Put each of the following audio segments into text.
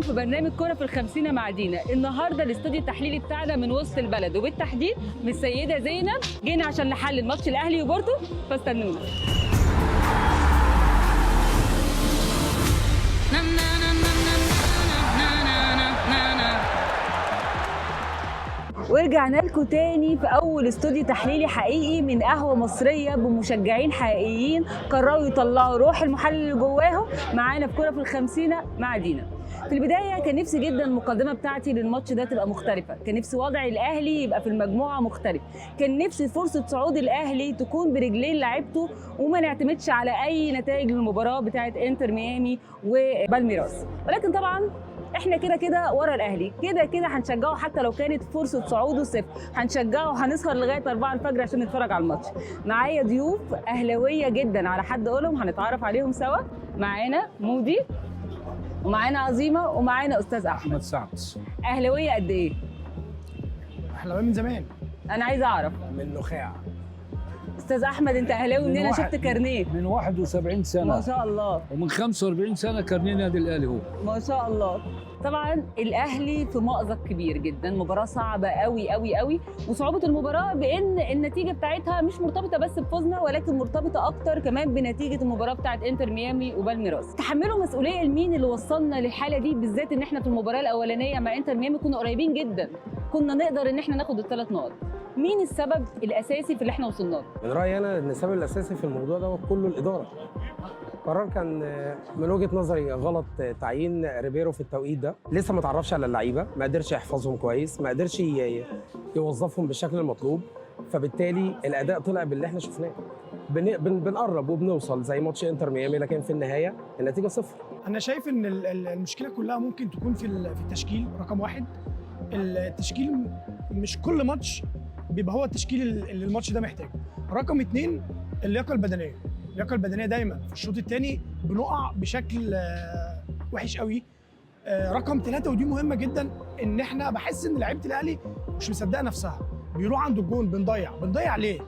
في برنامج كرة في الخمسين مع دينا. النهارده الاستوديو التحليلي بتاعنا من وسط البلد، وبالتحديد من السيدة زينب. جينا عشان نحلل ماتش الاهلي وبورتو، فاستنونا. ورجعنا لكم تاني في اول استوديو تحليلي حقيقي من قهوه مصريه بمشجعين حقيقيين قرروا يطلعوا روح المحلل اللي جواهم معانا في كرة في الخمسين مع دينا. في البدايه كان نفسي جدا المقدمه بتاعتي للماتش ده تبقى مختلفه، كان نفسي وضع الاهلي يبقى في المجموعه مختلف، كان نفسي فرصه صعود الاهلي تكون برجلين لعيبته وما نعتمدش على اي نتائج للمباراه بتاعت انتر ميامي وبالميراس. ولكن طبعا احنا كده كده ورا الاهلي، كده كده هنشجعه حتى لو كانت فرصه صعوده صفر، هنشجعه وهنسهر لغايه 4 الفجر عشان نتفرج على الماتش. معايا ضيوف اهلاويه جدا على حد قولهم، هنتعرف عليهم سوا. معانا مودي ومعانا عظيمه ومعانا استاذ احمد سعد. اهلاويه قد ايه؟ اهلاويه من زمان، انا عايزه اعرف. من نخاع. استاذ احمد انت اهلاوي منين؟ انا شفت كارنيه من 71 سنه ما شاء الله، ومن 45 سنه كارنيه نادي الاهلي هو ما شاء الله. طبعا الاهلي في مأزق كبير جدا، مباراه صعبه قوي قوي قوي، وصعوبه المباراه بان النتيجه بتاعتها مش مرتبطه بس بفوزنا، ولكن مرتبطه اكتر كمان بنتيجه المباراه بتاعت انتر ميامي وبالميراس. تحملوا مسؤوليه لمين اللي وصلنا للحاله دي، بالذات ان احنا في المباراه الاولانيه مع انتر ميامي كنا قريبين جدا، كنا نقدر ان احنا ناخد ال3 نقط. مين السبب الاساسي في اللي احنا وصلنا له؟ من رايي انا ان السبب الاساسي في الموضوع ده كله الاداره. قرار كان من وجهه نظري غلط، تعيين ريبيرو في التوقيت ده، لسه ما تعرفش على اللعيبه، ما قدرش يحفظهم كويس، ما قدرش يوظفهم بالشكل المطلوب، فبالتالي الاداء طلع باللي احنا شفناه. بنقرب وبنوصل زي ماتش انتر ميامي، لكن في النهايه النتيجه 0. انا شايف ان المشكله كلها ممكن تكون في التشكيل. رقم 1 التشكيل، مش كل ماتش بيبقى هو التشكيل اللي الماتش ده محتاجه. رقم 2 اللياقه البدنيه. اللياقه البدنيه دايما في الشوط الثاني بنقع بشكل وحش قوي. رقم 3 ودي مهمه جدا، ان احنا بحس ان لعيبه الاهلي مش مصدقه نفسها، بيروح عند الجون بنضيع ليه؟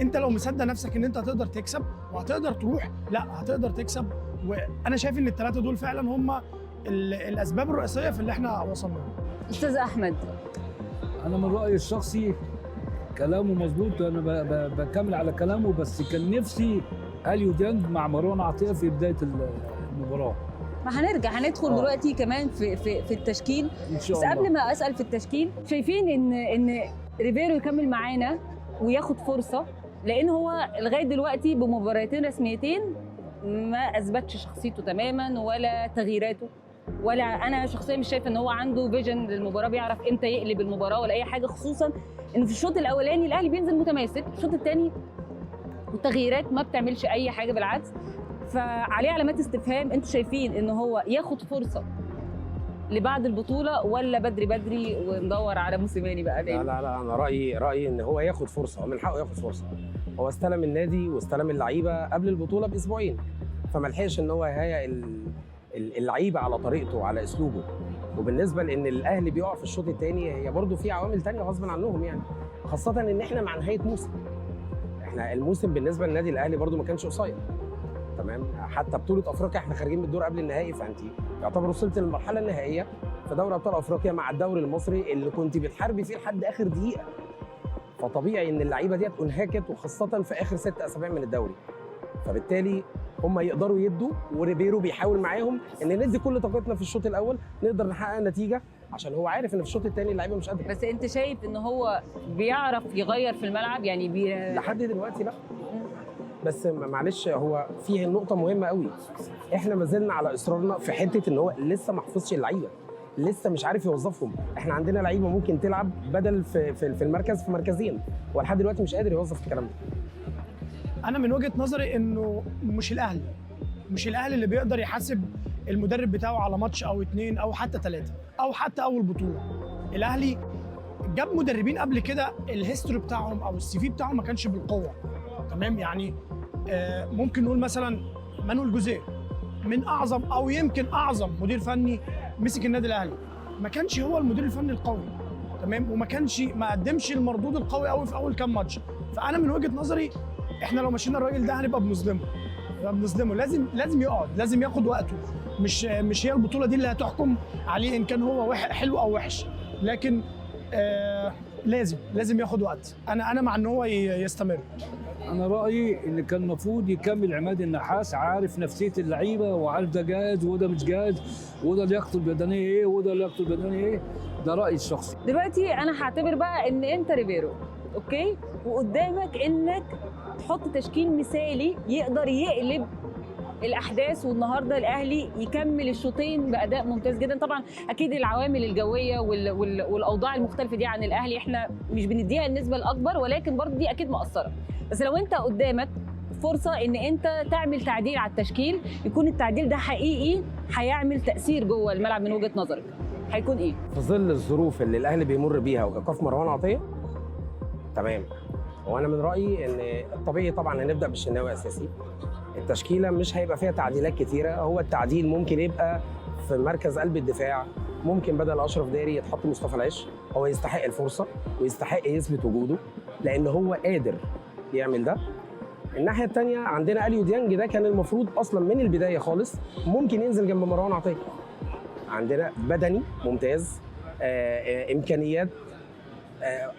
انت لو مصدق نفسك ان انت هتقدر تكسب وهتقدر تروح، لا هتقدر تكسب. وانا شايف ان ال3 دول فعلا هم الاسباب الرئيسيه في اللي احنا وصلنا له. استاذ احمد، انا من رايي الشخصي كلامه مظبوط، وانا بكمل على كلامه، بس كان نفسي اليو ديانج مع مروان عطيه في بدايه المباراه. ما هندخل دلوقتي كمان في التشكيل ان شاء بس الله. قبل ما اسال في التشكيل، شايفين ان ريبيرو يكمل معانا وياخد فرصه، لان هو لغايه دلوقتي بمباراتين رسميتين ما اثبتش شخصيته تماما ولا تغييراته، ولا انا شخصيا مش شايفه ان هو عنده فيجن للمباراه، بيعرف امتى يقلب المباراه ولا اي حاجه، خصوصا ان في الشوط الاولاني الاهلي بينزل متماسك، الشوط الثاني والتغييرات ما بتعملش اي حاجه، بالعكس. فعليه علامات استفهام. انتوا شايفين ان هو ياخد فرصه لبعد البطوله ولا بدري وندور على موسيماني بقى تاني؟ لا انا رايي ان هو ياخد فرصه، من حقه ياخد فرصه. هو استلم النادي واستلم اللعيبه قبل البطوله باسبوعين، فما لحقش ان هو يهيئ اللعيبه على طريقته وعلى اسلوبه. وبالنسبه لان الاهلي بيقع في الشوط الثاني، هي برضو في عوامل ثانيه غصب عنهم، يعني خاصه ان احنا مع نهايه موسم. احنا الموسم بالنسبه للنادي الاهلي برضو ما كانش قصير، تمام؟ حتى بطوله افريقيا احنا خارجين من الدور قبل النهائي، فانت يعتبر وصلت للمرحله النهائيه في دوري ابطال افريقيا مع الدوري المصري اللي كنت بتحاربي فيه لحد اخر دقيقه. فطبيعي ان اللعيبه ديت انهكت، وخاصه في اخر 6 اسابيع من الدوري. فبالتالي هم يقدروا يدوا، وريبيرو بيحاول معاهم ان ندي كل طاقتنا في الشوط الاول نقدر نحقق نتيجه، عشان هو عارف ان في الشوط الثاني اللعيبه مش قادره. بس انت شايف ان هو بيعرف يغير في الملعب يعني لحد دلوقتي لا. بس معلش، هو فيه نقطه مهمه قوي، احنا ما زلنا على اصرارنا في حته ان هو لسه ما حفظش اللعيبه، لسه مش عارف يوظفهم. احنا عندنا لعيبه ممكن تلعب بدل في المركز في مركزين، ولحد دلوقتي مش قادر يوظف الكلام ده. انا من وجهه نظري انه مش الاهلي اللي بيقدر يحاسب المدرب بتاعه على ماتش او 2 او حتى 3 او حتى اول بطوله. الاهلي جاب مدربين قبل كده الهيستوري بتاعهم او السي في بتاعهم ما كانش بالقوه، تمام؟ يعني ممكن نقول مثلا مانويل جوزيه من اعظم او يمكن اعظم مدير فني مسك النادي الاهلي، ما كانش هو المدير الفني القوي، تمام؟ ما قدمش المردود القوي قوي في اول كام ماتش. فانا من وجهه نظري احنا لو مشينا الراجل ده هنبقى بنظلمه. بنظلمه. لازم يقعد، لازم ياخد وقته. مش هي البطوله دي اللي هتحكم عليه ان كان هو حلو او وحش، لكن لازم ياخد وقت. انا مع ان هو يستمر. انا رايي ان كان المفروض يكمل عماد النحاس، عارف نفسيه اللعيبه وعارف ده جاهز وده مش جاهز وده لياقته البدنيه ايه وده لياقته البدنيه ايه. ده رايي الشخصي. دلوقتي انا هعتبر بقى ان انت ريبيرو، اوكي، وقدامك انك تحط تشكيل مثالي يقدر يقلب الاحداث، والنهارده الاهلي يكمل الشوطين باداء ممتاز جدا. طبعا اكيد العوامل الجويه والاوضاع المختلفه دي عن الاهلي احنا مش بنديها النسبه الاكبر، ولكن برضه دي اكيد مؤثره. بس لو انت قدامك فرصه ان انت تعمل تعديل على التشكيل، يكون التعديل ده حقيقي هيعمل تاثير جوه الملعب من وجهه نظرك، هيكون ايه؟ في ظل الظروف اللي الاهلي بيمر بيها وايقاف مروان عطيه، تمام، وانا من رايي ان الطبيعي طبعا هنبدا بالشناوي اساسي. التشكيله مش هيبقى فيها تعديلات كتيره، هو التعديل ممكن يبقى في مركز قلب الدفاع، ممكن بدل اشرف داري يتحط مصطفى العش. هو يستحق الفرصه ويستحق يثبت وجوده لان هو قادر يعمل ده. الناحيه الثانيه عندنا اليو ديانج، ده كان المفروض اصلا من البدايه خالص ممكن ينزل جنب مروان عطيه. عندنا بدني ممتاز، امكانيات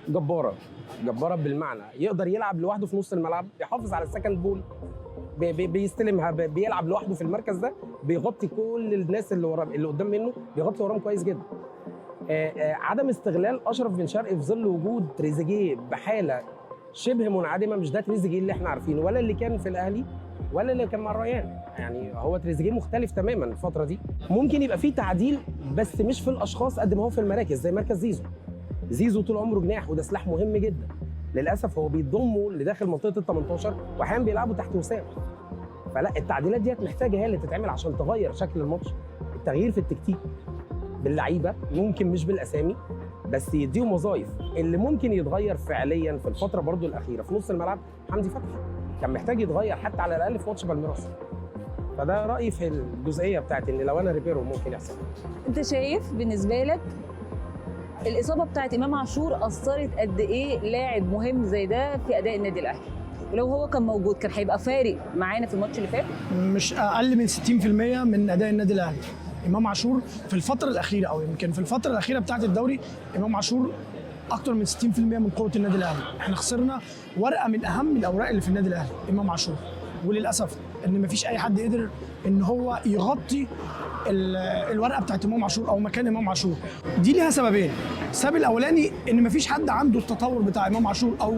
جباره بالمعنى، يقدر يلعب لوحده في نص الملعب، يحافظ على السكند بول، بيستلمها، بيلعب لوحده في المركز ده، بيغطي كل الناس اللي ورا اللي قدام منه، بيغطي وراهم كويس جدا. عدم استغلال اشرف بن شرقي في ظل وجود تريزيجيه بحاله شبه منعدمه. مش ده تريزيجيه اللي احنا عارفينه ولا اللي كان في الاهلي ولا اللي كان مع الريان، يعني هو تريزيجيه مختلف تماما الفتره دي. ممكن يبقى فيه تعديل بس مش في الاشخاص قد ما هو في المراكز، زي مركز زيزو طول عمره جناح وده سلاح مهم جدا. للاسف هو بيضمه لداخل منطقه ال 18 واحيانا بيلعبوا تحت وسام. فلا، التعديلات ديت محتاجه هي اللي تتعمل عشان تغير شكل الماتش. التغيير في التكتيك باللعيبه، ممكن مش بالاسامي، بس يديهم وظائف. اللي ممكن يتغير فعليا في الفتره برضو الاخيره في نص الملعب حمدي فتحي، كان محتاج يتغير حتى على الاقل في ماتش بالميراس. فده رايي في الجزئيه بتاعت ان لو انا ريبيرو ممكن يحصل. انت شايف بالنسبه لك الاصابه بتاعت امام عاشور اثرت قد ايه لاعب مهم زي ده في اداء النادي الاهلي؟ ولو هو كان موجود كان هيبقى فارق معانا في الماتش اللي فات؟ مش اقل من 60% من اداء النادي الاهلي. امام عاشور في الفتره الاخيره، او يمكن في الفتره الاخيره بتاعه الدوري، امام عاشور اكتر من 60% من قوه النادي الاهلي. احنا خسرنا ورقه من اهم الاوراق اللي في النادي الاهلي، امام عاشور. وللاسف ان مفيش اي حد قدر ان هو يغطي الورقه بتاعت امام عاشور او مكان امام عاشور. دي ليها سببين. السبب الاولاني ان مفيش حد عنده التطور بتاع امام عاشور او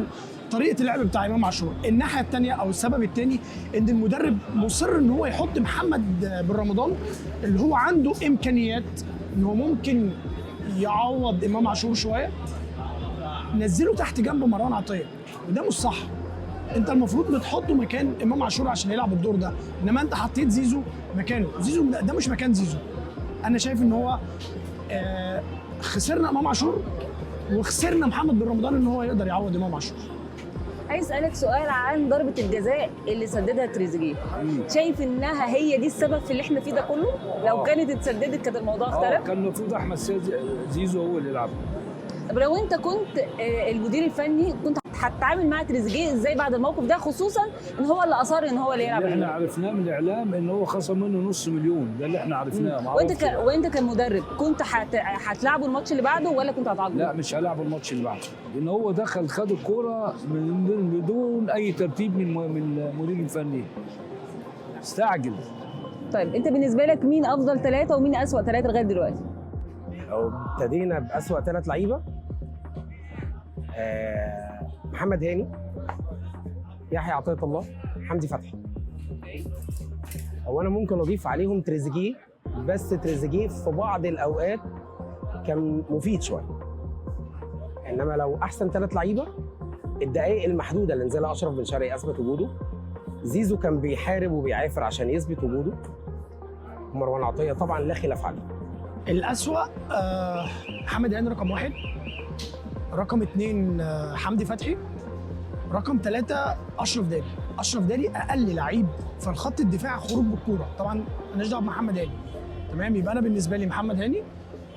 طريقه اللعب بتاع امام عاشور. الناحيه الثانيه او السبب الثاني ان المدرب مصر ان هو يحط محمد بن رمضان اللي هو عنده امكانيات ان هو ممكن يعوض امام عاشور شويه، نزله تحت جنب مروان عطيه، وده مش صح. انت المفروض بتحطه مكان امام عاشور عشان يلعب الدور ده، انما انت حطيت زيزو مكانه. زيزو ده مش مكان زيزو. انا شايف ان هو خسرنا امام عاشور وخسرنا محمد بن رمضان ان هو يقدر يعوض امام عاشور. عايز اسالك سؤال عن ضربه الجزاء اللي سددها تريزيجيه، شايف انها هي دي السبب في اللي احنا فيه ده كله؟ لو كانت اتسددت كان الموضوع اختلف؟ كان المفروض احمد زيزو هو اللي يلعب. طب لو انت كنت المدير الفني كنت هتتعامل مع تريزيجيه ازاي بعد الموقف ده، خصوصا ان هو اللي اصر ان هو اللي يلعب؟ اللي احنا عرفناه من الاعلام ان هو خصم منه نص مليون، ده اللي احنا عرفناه. وانت كمدرب كنت هتلعبه الماتش اللي بعده ولا كنت هتعاقبه؟ لا، مش هلعبه الماتش اللي بعده، لان هو دخل خد الكوره بدون اي ترتيب من المدير الفني، استعجل. طيب انت بالنسبه لك مين افضل ثلاثه ومين اسوأ ثلاثه لغايه دلوقتي؟ لو ابتدينا باسوأ 3 لعيبه، محمد هاني، يحيى عطية الله، حمدي فتحي. هو انا ممكن اضيف عليهم تريزيجيه، بس تريزيجيه في بعض الاوقات كان مفيد شويه. انما لو احسن 3 لعيبه، الدقائق المحدوده اللي نزلها اشرف بن شرقي اثبت وجوده، زيزو كان بيحارب وبيعافر عشان يثبت وجوده، مروان عطيه طبعا لا خلاف عليه. الأسوأ محمد هاني رقم 1، رقم 2 حمدي فتحي، رقم 3 اشرف داري. اشرف داري اقل لعيب في الخط الدفاع خروج بالكوره، طبعا مالناش دعوه بمحمد هاني، تمام؟ يبقى انا بالنسبه لي محمد هاني،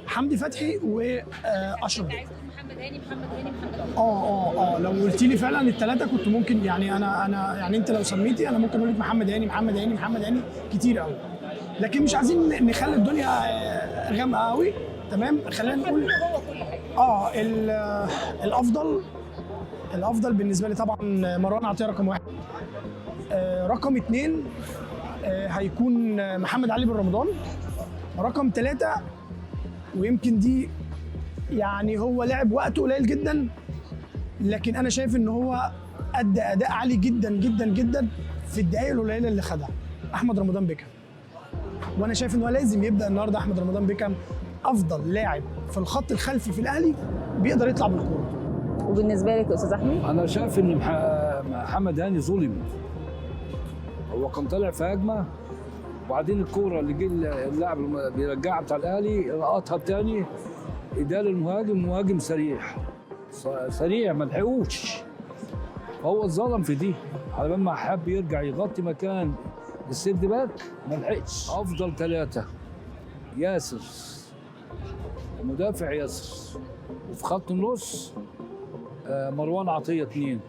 حمدي فتحي واشرف داري. محمد هاني محمد هاني. لو قلت لي فعلا الثلاثه كنت ممكن، يعني انا يعني انت لو سميتي انا ممكن اقول لك محمد هاني كتير قوي، لكن مش عايزين نخلي الدنيا غامقه قوي. تمام، خلينا نقول الافضل بالنسبه لي طبعا مروان عطيه رقم 1. رقم 2 هيكون محمد علي بن رمضان. رقم 3 ويمكن دي يعني هو لعب وقته قليل جدا، لكن انا شايف ان هو ادى اداء عالي جدا جدا جدا في الدقائق القليله اللي خدها، احمد رمضان بيكهام. وانا شايف ان هو لازم يبدا النهارده احمد رمضان بيكهام افضل لاعب في الخط الخلفي في الاهلي بيقدر يطلع بالكوره. وبالنسبه لك يا استاذ احمد؟ انا شايف ان محمد هاني ظلم. هو كان طالع في هجمه وبعدين الكوره اللي جه اللاعب بيرجعها بتاع الاهلي لقطها تاني، اداها للمهاجم سريع ما لحقوش، فهو اتظلم في دي. على بال ما حب يرجع يغطي مكان السيرد باك ما لحقش. افضل 3 ياسر، مدافع ياسر، وفي خط النص مروان عطيه 2.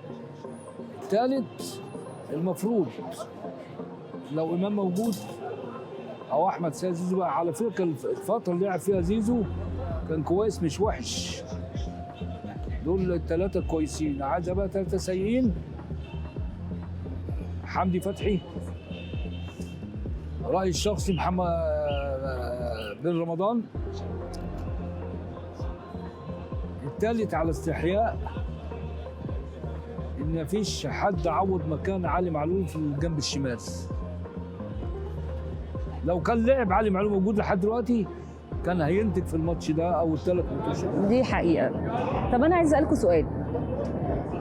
الثالث المفروض لو امام موجود او احمد سيد زيزو. بقى على فكره الفتره اللي لعب فيها زيزو كان كويس مش وحش، دول الثلاثه كويسين. عايز بقى 3 سيئين، حمدي فتحي. رايي الشخصي محمد بن رمضان. الثالث على استحياء ان مفيش حد عوض مكان علي معلول في الجنب الشمال. لو كان لعب علي معلول موجود لحد دلوقتي كان هينتج في الماتش ده او ال3 ماتشات. دي حقيقه. طب انا عايز اسالكم سؤال،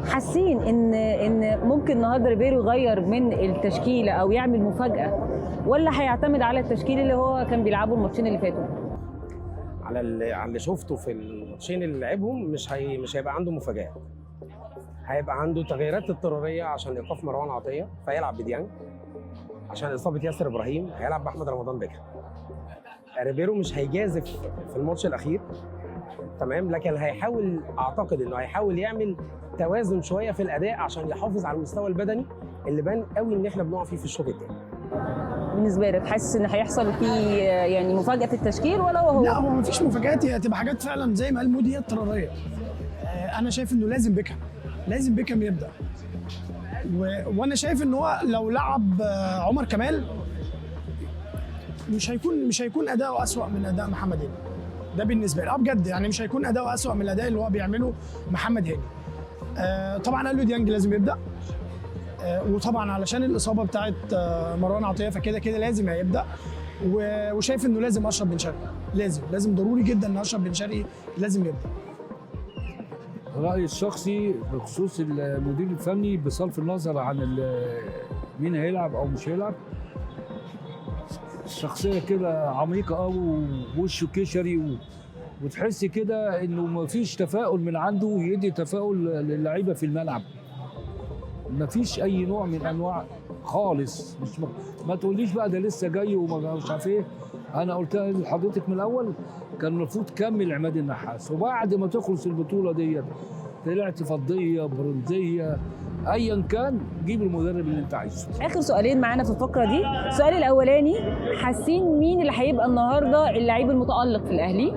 حاسين ان ممكن النهارده ريبيرو يغير من التشكيله او يعمل مفاجاه، ولا هيعتمد على التشكيل اللي هو كان بيلعبه الماتشين اللي فاتوا؟ على اللي شفته في الماتشين اللي لعبهم مش هيبقى عنده مفاجآت. هيبقى عنده تغييرات اضطراريه عشان ايقاف مروان عطيه فيلعب بديانج، عشان اصابه ياسر ابراهيم هيلعب باحمد رمضان بيكهام. ريبيرو مش هيجازف في الماتش الاخير، تمام، لكن هيحاول، اعتقد انه هيحاول يعمل توازن شويه في الاداء عشان يحافظ على المستوى البدني اللي بان قوي ان احنا بنقع فيه في الشوط الثاني. بالنسبه لك حاسس ان هيحصل فيه يعني مفاجاه في التشكيل ولا هو؟ لا، هو مفيش مفاجآت، هي هتبقى حاجات فعلا زي ما قال مودي هي اضطراريه. انا شايف انه لازم بيكهام يبدا، وانا شايف ان هو لو لعب عمر كمال مش هيكون اداؤه اسوأ من اداء محمد هاني. ده بالنسبه لي بجد، يعني مش هيكون اداؤه اسوأ من الاداء اللي هو بيعمله محمد هاني. طبعا قال له ديانج لازم يبدا، وطبعا علشان الاصابه بتاعت مروان عطيه فكده كده لازم هيبدا، وشايف انه لازم اشرف بن شرقي، لازم ضروري جدا ان اشرف بن شرقي لازم يبدا. رأيي الشخصي بخصوص المدير الفني بصرف النظر عن مين هيلعب او مش هيلعب، الشخصيه كده عميقه قوي ووشه كشري وتحس كده انه مفيش تفاؤل من عنده يدي تفاؤل للعيبه في الملعب. مفيش اي نوع من انواع خالص. ما تقوليش بقى ده لسه جاي ومش عارف ايه. انا قلتها لحضرتك من الاول، كان المفروض تكمل عماد النحاس، وبعد ما تخلص البطوله ديت طلعت فضيه برونزيه ايا كان، جيب المدرب اللي انت عايزه. اخر سؤالين معانا في الفقره دي. السؤال الاولاني، حاسين مين اللي هيبقى النهارده اللعيب المتالق في الاهلي؟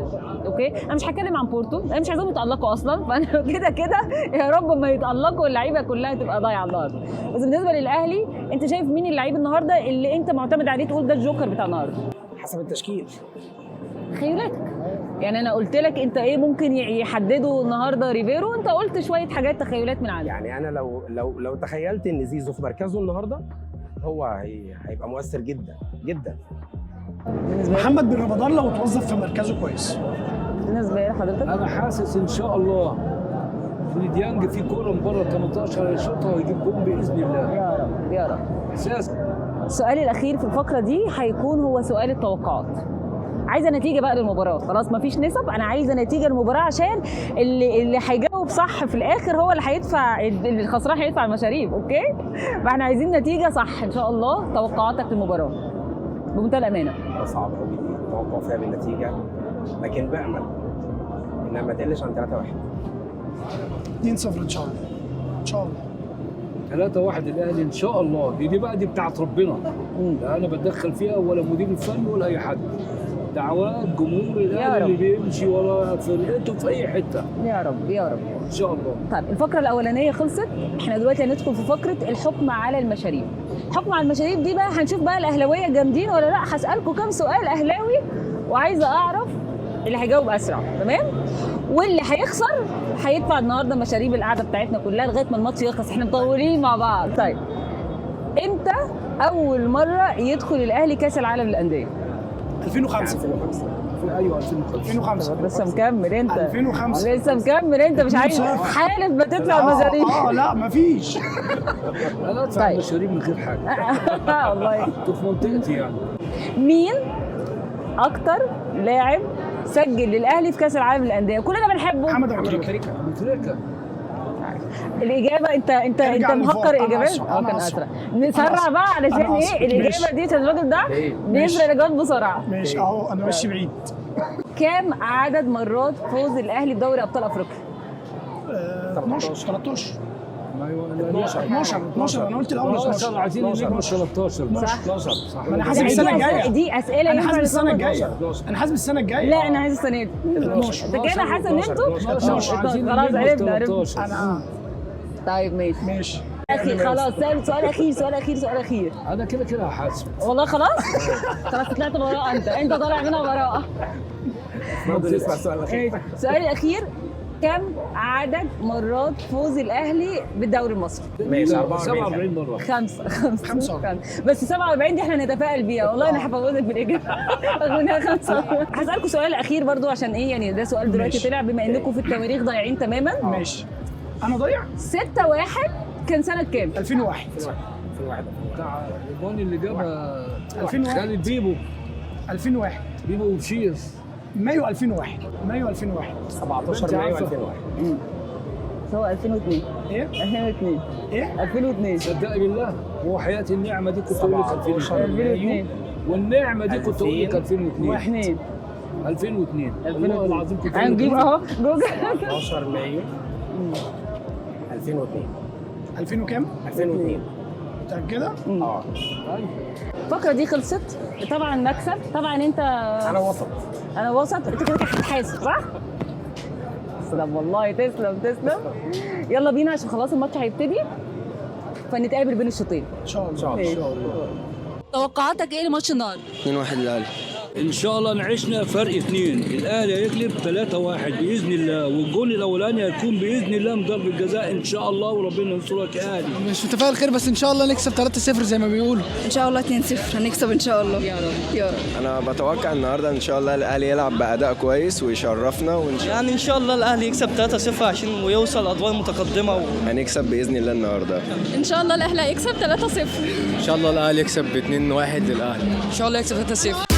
اوكي، انا مش هتكلم عن بورتو، انا مش عايزاهم يتالقوا اصلا، فانا كده يا رب ما يتالقوا اللعيبه كلها تبقى ضايعه النهارده. بس بالنسبه للاهلي، انت شايف مين اللعيب النهارده اللي انت معتمد عليه تقول ده الجوكر بتاع النهارده؟ حسب التشكيل. تخيلاتك. يعني انا قلت لك انت ايه ممكن يحددوا النهارده ريبيرو، انت قلت شويه حاجات تخيلات من عندك. يعني انا لو تخيلت ان زيزو في مركزه النهارده هو هيبقى مؤثر جدا جدا. محمد بن رمضان لو اتوظف في مركزه كويس. بالنسبه لحضرتك انا حاسس ان شاء الله في ديانج في كوره من بره 18 هيشوطها ويجيب جول باذن الله. يا رب يا رب. اساس السؤال الاخير في الفقره دي هيكون هو سؤال التوقعات. عايزه نتيجه بقى للمباراه، خلاص مفيش نسب، انا عايزه نتيجه للمباراه عشان اللي هيجاوب صح في الاخر هو اللي هيدفع، اللي الخسران هيدفع المشاريب، اوكي؟ فاحنا عايزين نتيجه صح ان شاء الله. توقعاتك للمباراه بمنتهى الامانه. صعب قوي التوقع فيها بالنتيجه، لكن بامل انها ما تقلش عن 3-1. 2-0 ان شاء الله. ان شاء الله. 3-1 الاهلي ان شاء الله. دي بقى دي بتاعت ربنا، لا انا بتدخل فيها ولا مدير الفني ولا اي حد. دعوات جمهور الاهلي اللي بيمشي ورا فرقته في اي حته. يا رب يا رب ان شاء الله. طيب الفقره الاولانيه خلصت، احنا دلوقتي هندخل في فقره الحكم على المشاريب. الحكم على المشاريب دي بقى هنشوف بقى الاهلاويه جامدين ولا لا. هسالكم كام سؤال اهلاوي وعايزه اعرف اللي هيجاوب اسرع، تمام؟ واللي هيخسر هيدفع النهارده مشاريب القعده بتاعتنا كلها لغايه ما الماتش يخلص، احنا مطولين مع بعض. طيب امتى اول مره يدخل الاهلي كاس العالم للانديه؟ 2005. ايوه 2005. لسه مكمل انت. 2005. لسه مكمل انت، مش عايز حالف ما تطلع مشاريب. لا مفيش. انا ادفع طيب. المشاريب من غير حاجه. والله. انتوا في منطقتي يعني. مين اكتر لاعب سجل للاهلي في كاس العالم للانديه؟ كلنا بنحبه. محمد ابو تريكه. تريكه. الاجابه انت ارجع مفكر لفوق. اجابات؟ أنا كان أسرع. اسرع. نسرع بقى علشان أنا أسرع. ايه الاجابه ماشي. دي؟ عشان الراجل ده بيسرق الاجابات بسرعه. ماشي اهو انا ماشي بعيد. كام عدد مرات فوز الاهلي بدوري ابطال افريقيا؟ 12 13 ايوه 12 انا قلت الاول 12 عايزين نجيب 13. 12 صح. ما انا حاسب السنه الجايه. دي اسئله انا ينفع حاسب السنه نتلخبط الجايه. فيها. انا حاسب السنه الجايه. لا انا عايز السنه دي. 12. انت كده حاسس ان انتوا 12 عايزين خلاص نجيب عرفنا. 13. انا طيب ماشي. ماشي. اخي خلاص سؤال اخير. انا كده هحاسب. والله خلاص طلعت براءة. انت طالع منها براءة. اتفضل اسمع السؤال الاخير. السؤال الاخير، كم عدد مرات فوز الاهلي بالدوري المصري؟ ماشي 47 مره. خمسة. بس 47 دي احنا نتفائل بيها، والله انا هفوزك بالاجابه. رغم انها 5. هسالكم سؤال اخير برضو عشان ايه يعني، ده سؤال دلوقتي ماشي. طلع بما انكم في التواريخ ضايعين تماما. ماشي. انا ضايع. 6-1 كان سنه كام؟ 2001. بتاع الجون اللي جابها 2001. خالد بيبو 2001. بيبو وبشير. مايو 2001. مايو 2001. 17 مايو 2001. هو 2002. ايه؟ 2002. ايه؟ 2002. صدقني بالله وحياة النعمة دي كنت اقول لك 17 2002. والنعمة دي كنت اقول لك 2002. 2002 والله العظيم كنت أقول لك هنجيب اهو جوجل. 17 مايو 2002. 2000 وكام؟ 2002. متأكدة؟ اه الفقره دي خلصت. طبعا مكسب. طبعا انت انا وسط. انا وسط. انت كده هتتحاسب صح؟ تسلم والله. تسلم. يلا بينا عشان خلاص الماتش هيبتدي، فنتقابل بين الشوطين. ان شاء الله. ان شاء الله. توقعاتك ايه لماتش النهارده؟ 2-1 للاهلي. ان شاء الله نعيشنا فرق 2. الاهلي هيغلب 3-1 باذن الله، والجول الاولاني هيكون باذن الله من ضربه جزاء ان شاء الله، وربنا ينصرك يا اهلي. مش متفائل خير بس ان شاء الله نكسب 3-0 زي ما بيقولوا. ان شاء الله 2-0 هنكسب ان شاء الله. يا رب. يا رب. انا بتوقع النهارده ان شاء الله الاهلي يلعب باداء كويس ويشرفنا يعني ان شاء الله الاهلي يكسب 3-0 عشان ويوصل ادوار متقدمه هنكسب باذن الله النهارده. ان شاء الله الاهلي هيكسب 3-0. ان شاء الله الاهلي يكسب 2-1 للاهلي. ان شاء الله يكسب 3-0.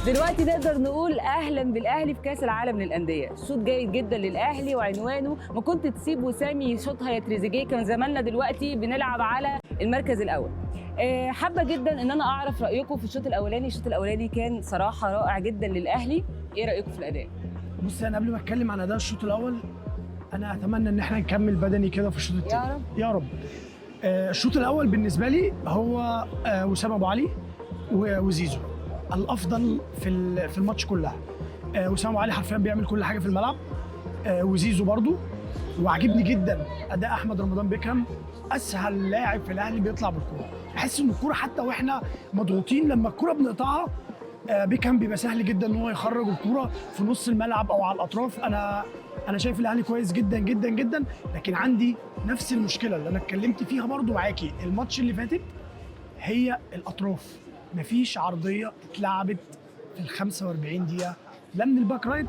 دلوقتي نقدر نقول اهلا بالاهلي في كاس العالم للانديه. شوط جيد جدا للاهلي وعنوانه ما كنت تسيب وسامي يشوطها يا تريزيجيه كان زماننا دلوقتي بنلعب على المركز الاول. حابه جدا ان انا اعرف رايكم في الشوط الاولاني. الشوط الاولاني كان صراحه رائع جدا للاهلي، ايه رايكم في الاداء؟ بص انا قبل ما اتكلم عن اداء الشوط الاول، انا اتمنى ان احنا نكمل بدني كده في الشوط الثاني. يا رب. يا رب. الشوط الاول بالنسبه لي هو وسام ابو علي وزيزو الافضل في الماتش كلها. وسام ابو علي حرفيا بيعمل كل حاجه في الملعب، وزيزو برضو. وعجبني جدا اداء احمد رمضان بيكهام، اسهل لاعب في الاهلي بيطلع بالكوره. بحس ان الكوره حتى واحنا مضغوطين لما الكوره بنقطعها بيكهام بيبقى سهل جدا ان هو يخرج الكوره في نص الملعب او على الاطراف. انا شايف الاهلي كويس جدا جدا جدا، لكن عندي نفس المشكله اللي انا اتكلمت فيها برضو معاكي الماتش اللي فاتت، هي الاطراف. مفيش عرضيه اتلعبت في ال 45 دقيقه لا من الباك رايت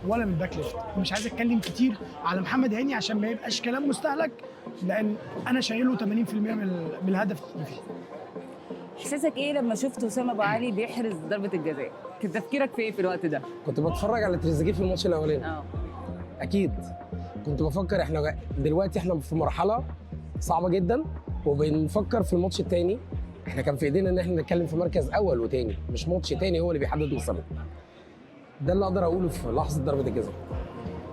ولا من الباك ليفت. ومش عايز اتكلم كتير على محمد هاني عشان ما يبقاش كلام مستهلك، لان انا شايله 80% من الهدف اللي فيه. احساسك ايه لما شفت اسامه ابو علي بيحرز ضربه الجزاء؟ كان تفكيرك في ايه في الوقت ده؟ كنت بتفرج على تريزيجيه في الماتش الاولاني. اكيد كنت بفكر احنا دلوقتي في مرحله صعبه جدا، وبنفكر في الماتش الثاني. احنا كان في ايدينا ان احنا نتكلم في مركز اول وثاني، مش ماتش ثاني هو اللي بيحدد وصلنا. ده اللي اقدر اقوله في لحظه ضربه الجزاء.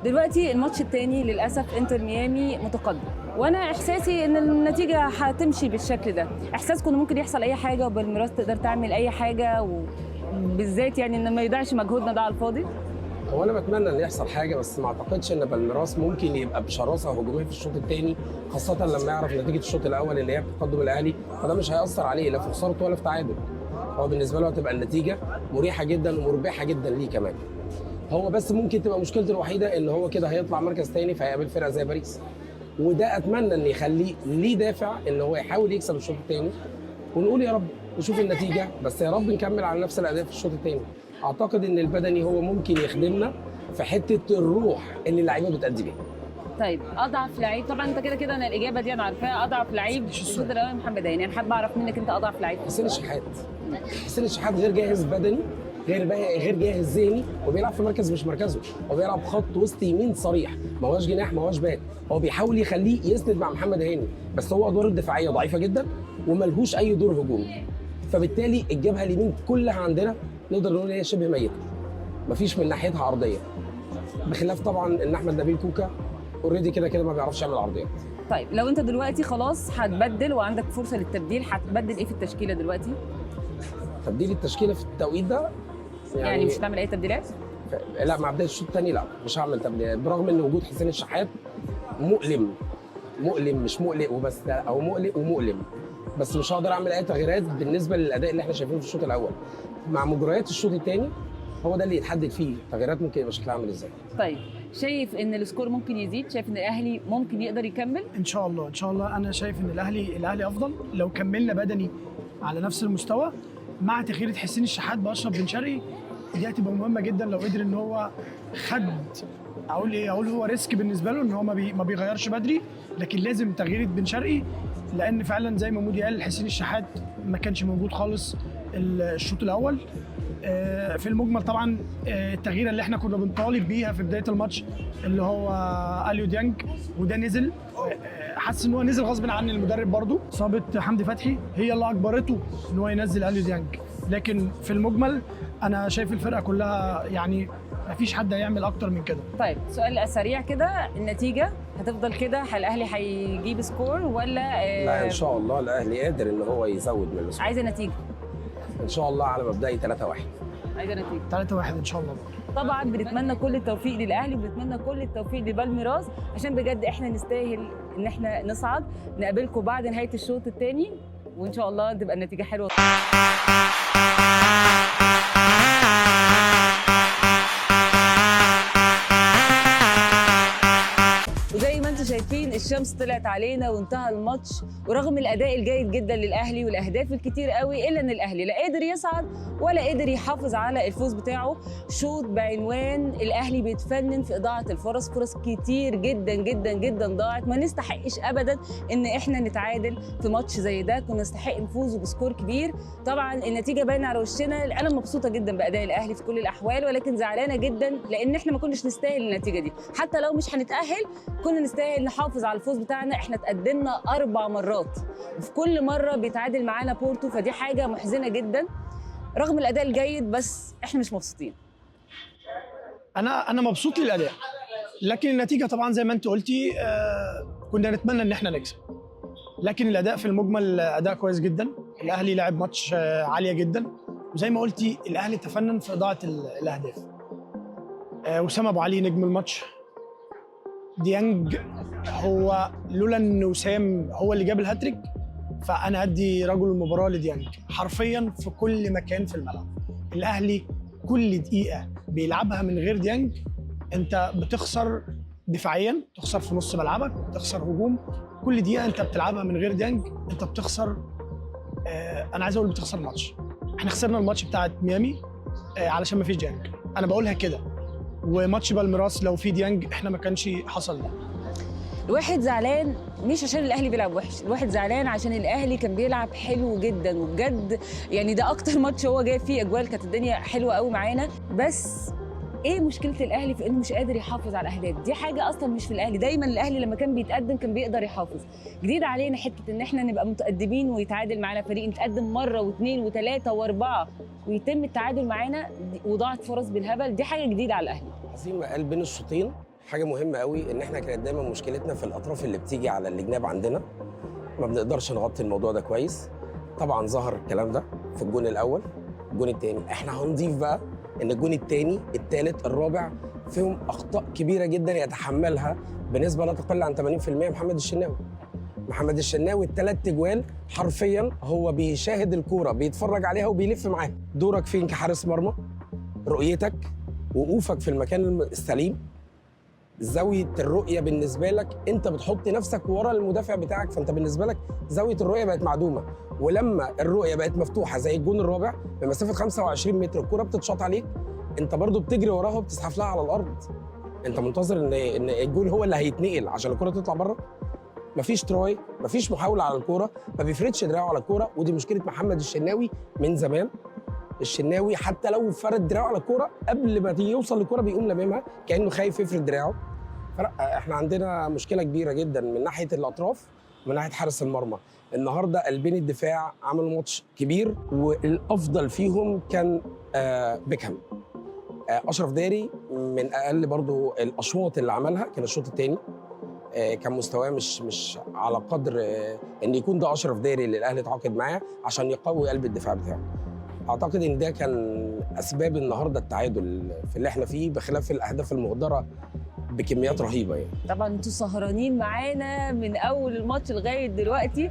دلوقتي الماتش الثاني للاسف انتر ميامي متقدم، وانا احساسي ان النتيجه هتمشي بالشكل ده. احساسكم ممكن يحصل اي حاجه وبالميراس تقدر تعمل اي حاجه، وبالذات يعني ان ما يضيعش مجهودنا ده على الفاضي؟ هو انا بتمنى ان يحصل حاجه، بس ما اعتقدش ان بالميراس ممكن يبقى بشراسه هجوميه في الشوط الثاني، خاصه لما يعرف نتيجه الشوط الاول اللي هي بتقدم الاهلي، فده مش هياثر عليه لا في خسارته ولا في تعادل. هو بالنسبه له هتبقى النتيجه مريحه جدا ومربحه جدا ليه كمان. هو بس ممكن تبقى مشكلته الوحيده ان هو كده هيطلع مركز ثاني فهيقابل فرقه زي باريس، وده اتمنى ان يخليه ليه دافع ان هو يحاول يكسب الشوط الثاني، ونقول يا رب نشوف النتيجه، بس يا رب نكمل على نفس الاداء في الشوط الثاني. اعتقد ان البدني هو ممكن يخدمنا في حته الروح اللي اللعيبه بتأدي بيها. طيب اضعف لعيب، طبعا انت كده كده انا الاجابه دي انا عارفاها، اضعف لعيب في الشوط الاول محمد هاني. انا حابه اعرف منك انت اضعف لعيب. حسين الشحات. حسين الشحات غير جاهز بدني، غير جاهز ذهني، وبيلعب في مركز مش مركزه، هو بيلعب خط وسط يمين صريح، ما هوش جناح ما هوش باك، هو بيحاول يخليه يسند مع محمد هاني، بس هو ادواره الدفاعيه ضعيفه جدا وملهوش اي دور هجومي، فبالتالي الجبهه اليمين كلها عندنا نقدر نقول هي شبه ميته، مفيش من ناحيتها عرضيه، بخلاف طبعا ان احمد نبيل كوكا اوريدي كده ما بيعرفش يعمل عرضيات. طيب لو انت دلوقتي خلاص هتبدل وعندك فرصه للتبديل، هتبدل ايه في التشكيله دلوقتي؟ تبديل التشكيله في التوقيت ده يعني مش هتعمل اي تبديلات؟ لا، مع بدايه الشوط الثاني لا مش هعمل تبديلات، برغم ان وجود حسين الشحات مؤلم مش مقلق وبس، او مقلق ومؤلم، بس مش هقدر اعمل اي تغييرات بالنسبه للاداء اللي احنا شايفينه في الشوط الاول. مع مجريات الشوط الثاني هو ده اللي يتحدد فيه تغييرات ممكن يبقى شكلها عامل ازاي. طيب شايف ان السكور ممكن يزيد؟ شايف ان الاهلي ممكن يقدر يكمل؟ ان شاء الله ان شاء الله. انا شايف ان الاهلي افضل لو كملنا بدني على نفس المستوى، مع تغيير حسين الشحات باشرف بن شرقي. دي هتبقى مهمه جدا لو قدر ان هو خد، اقول هو ريسك بالنسبه له ان هو ما بيغيرش بدري، لكن لازم تغيير بن شرقي، لان فعلا زي ما مودي قال حسين الشحات ما كانش موجود خالص الشوط الاول. في المجمل طبعا التغييره اللي احنا كنا بنطالب بيها في بدايه الماتش اللي هو اليو ديانج، وده نزل، حاسس ان هو نزل غصب عن المدرب برضو. اصابه حمدي فتحي هي اللي اجبرته ان هو ينزل اليو ديانج، لكن في المجمل انا شايف الفرقه كلها يعني ما فيش حد هيعمل اكتر من كده. طيب سؤال سريع كده، النتيجه هتفضل كده؟ هل الاهلي هيجيب سكور ولا لا ان شاء الله الاهلي قادر ان هو يزود من السكور. عايزه نتيجه ان شاء الله على مبدئي 3-1. عايزه نتيجه 3-1 ان شاء الله. طبعا بنتمنى كل التوفيق للاهلي وبنتمنى كل التوفيق لبالميراس، عشان بجد احنا نستاهل ان احنا نصعد. نقابلكم بعد نهايه الشوط الثاني وان شاء الله تبقى النتيجه حلوه. وزي ما انتم شايفين الشمس طلعت علينا وانتهى الماتش، ورغم الاداء الجيد جدا للاهلي والاهداف الكتير قوي، الا ان الاهلي لا قدر يصعد ولا قدر يحافظ على الفوز بتاعه. شوط بعنوان الاهلي بيتفنن في اضاعه الفرص، فرص كتير جدا جدا جدا ضاعت. ما نستحقش ابدا ان احنا نتعادل في ماتش زي ده، كنا نستحق نفوز بسكور كبير. طبعا النتيجه باينه على وشنا. انا مبسوطه جدا باداء الاهلي في كل الاحوال، ولكن زعلانه جدا لان احنا ما كناش نستاهل النتيجه دي. حتى لو مش هنتاهل كنا نستاهل نحافظ على الفوز بتاعنا. احنا اتقدمنا 4 مرات وفي كل مره بيتعادل معانا بورتو، فدي حاجه محزنه جدا رغم الاداء الجيد، بس احنا مش مبسوطين. انا مبسوط للاداء، لكن النتيجه طبعا زي ما انت قلتي كنا نتمنى ان احنا نكسب، لكن الاداء في المجمل اداء كويس جدا. الاهلي لعب ماتش عاليه جدا، وزي ما قلتي الاهلي تفنن في اضاعه الاهداف. وسام ابو علي نجم الماتش. ديانج هو لولا ان وسام هو اللي جاب الهاتريك فانا ادي رجل المباراه لديانج حرفيا في كل مكان في الملعب. الاهلي كل دقيقه بيلعبها من غير ديانج انت بتخسر دفاعيا، تخسر في نص ملعبك، تخسر هجوم. كل دقيقه انت بتلعبها من غير ديانج انت بتخسر. انا عايز اقول بتخسر ماتش. احنا خسرنا الماتش بتاعت ميامي علشان ما فيش ديانج، انا بقولها كده. وماتش بالميراس لو في ديانج احنا ما كانش حصل ده. الواحد زعلان مش عشان الاهلي بيلعب وحش، الواحد زعلان عشان الاهلي كان بيلعب حلو جدا وبجد يعني ده اكتر ماتش هو جايب فيه اجوال، كانت الدنيا حلوه قوي معانا. بس ايه مشكله الاهلي في انه مش قادر يحافظ على الاهداف؟ دي حاجه اصلا مش في الاهلي، دايما الاهلي لما كان بيتقدم كان بيقدر يحافظ. جديد علينا حته ان احنا نبقى متقدمين ويتعادل معانا فريق، نتقدم مره واثنين وثلاثه واربعه ويتم التعادل معانا وضاعت فرص بالهبل، دي حاجه جديده على الاهلي. زي ما قال بين الشوطين حاجه مهمه قوي، ان احنا كانت دايما مشكلتنا في الاطراف اللي بتيجي على الجناب عندنا، ما بنقدرش نغطي الموضوع ده كويس. طبعا ظهر الكلام ده في الجون الاول. الجون الثاني احنا هنضيف بقى ان الجون الثاني الثالث الرابع فيهم اخطاء كبيره جدا يتحملها بنسبه لا تقل عن 80% محمد الشناوي. محمد الشناوي الثلاث اجوال حرفيا هو بيشاهد الكوره بيتفرج عليها وبيلف معاها. دورك فين كحارس مرمى؟ رؤيتك، وقوفك في المكان السليم، زاويه الرؤيه بالنسبه لك انت بتحط نفسك ورا المدافع بتاعك، فانت بالنسبه لك زاويه الرؤيه بقت معدومه. ولما الرؤيه بقت مفتوحه زي الجون الرابع بمسافه 25 متر الكوره بتتشاط عليك، انت برضو بتجري وراها وبتزحف لها على الارض. انت منتظر ان الجون هو اللي هيتنقل عشان الكوره تطلع بره. مفيش تراي، مفيش محاوله على الكوره، ما بيفردش دراعه على الكوره، ودي مشكله محمد الشناوي من زمان. الشناوي حتى لو فرد دراعه على الكوره قبل ما يوصل للكوره بيقوم لاممها كانه خايف يفرد دراعه. فلا احنا عندنا مشكله كبيره جدا من ناحيه الاطراف ومن ناحيه حارس المرمى. النهارده قلبين الدفاع عملوا ماتش كبير، والافضل فيهم كان بيكهام. اشرف داري من اقل برضو الاشواط اللي عملها كان الشوط الثاني. كان مستواه مش على قدر ان يكون ده اشرف داري اللي الاهلي اتعاقد معاه عشان يقوي قلب الدفاع بتاعه. اعتقد ان ده كان اسباب النهارده التعادل في اللي احنا فيه، بخلاف الاهداف المهدره بكميات رهيبه يعني. طبعا انتوا سهرانين معانا من اول الماتش لغايه دلوقتي.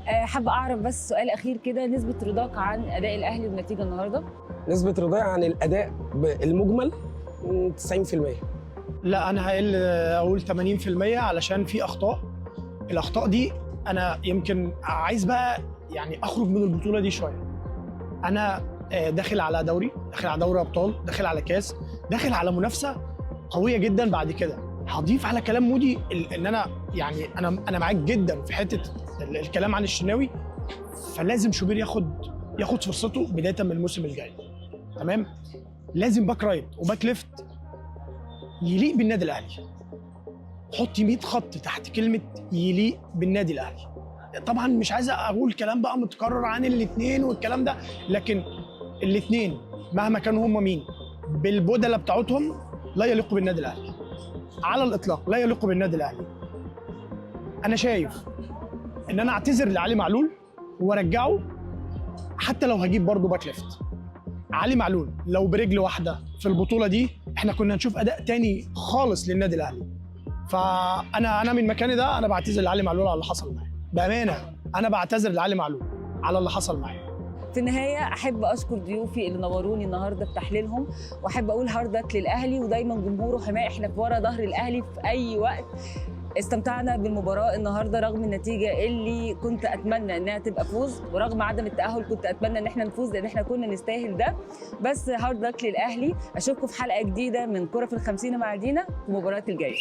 حابه اعرف بس سؤال اخير كده، نسبه رضاك عن اداء الاهلي والنتيجه النهارده؟ نسبه رضاي عن الاداء المجمل 90%. لا انا هقل اقول 80% علشان في اخطاء. الاخطاء دي انا يمكن عايز بقى يعني اخرج من البطوله دي شويه. انا داخل على دوري، داخل على دوري ابطال، داخل على كاس، داخل على منافسه قويه جدا. بعد كده هضيف على كلام مودي ان انا يعني انا معاك جدا في حته الكلام عن الشناوي، فلازم شوبير ياخد فرصته بدايه من الموسم الجاي. تمام؟ لازم باك رايت وباك ليفت يليق بالنادي الاهلي. حطي 100 خط تحت كلمه يليق بالنادي الاهلي. طبعا مش عايز اقول كلام بقى متكرر عن الاثنين والكلام ده، لكن الاثنين مهما كانوا هم مين بالبدله بتاعتهم لا يليقوا بالنادي الاهلي على الاطلاق، لا يليقوا بالنادي الاهلي. انا شايف ان انا اعتذر لعلي معلول وارجعه، حتى لو هجيب برضه باك ليفت. علي معلول لو برجل واحده في البطوله دي احنا كنا هنشوف اداء تاني خالص للنادي الاهلي. فانا من مكاني ده انا بعتذر لعلي معلول على اللي حصل معاه، بامانه انا بعتذر لعلي معلول على اللي حصل معاه. في النهايه احب اشكر ضيوفي اللي نوروني النهارده بتحليلهم، واحب اقول هارد لك للاهلي، ودايما جمهوره حمايه، احنا في ورا ظهر الاهلي في اي وقت. استمتعنا بالمباراه النهارده رغم النتيجه اللي كنت اتمنى انها تبقى فوز، ورغم عدم التاهل كنت اتمنى ان احنا نفوز لان احنا كنا نستاهل ده. بس هارد لك للاهلي، اشوفكم في حلقه جديده من كره في الخمسين مع دينا في المباراه الجايه.